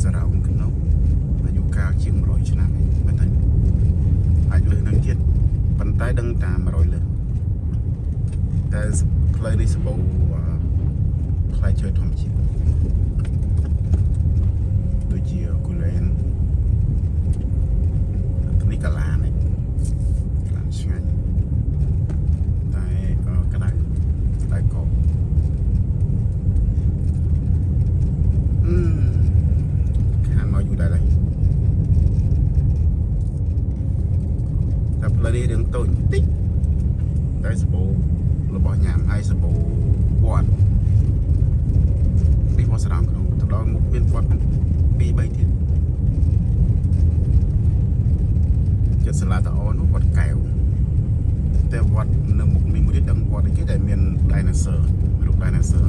សារ៉ោងក្នុងអាយុកាលជាង100ឆ្នាំមែនទេអាចលើសនឹងទៀតប៉ុន្តែដឹងតែ100លើសតែផ្លូវនេះសម្បូរផ្លែឈើធម្មជាតិដូចជាគូលែននេះកាឡានេះកាឡាឆ្ងាញ់តែក្តៅកោខាងមកយូរដែរតែផ្លូវនេះរឿងតូចតិចតែសម្បូររបស់ញ៉ាំហើយសម្បូរវត្តនេះមកស្រោមក្នុងទៅដល់មុខមានវត្ត2 3ទៀតចិត្តសាឡាតាអូនោះវត្តកែវតែវត្តនៅមុខនេះមួយទៀតដឹងវត្តអីគេដែលមាន dinosaur រូប dinosaur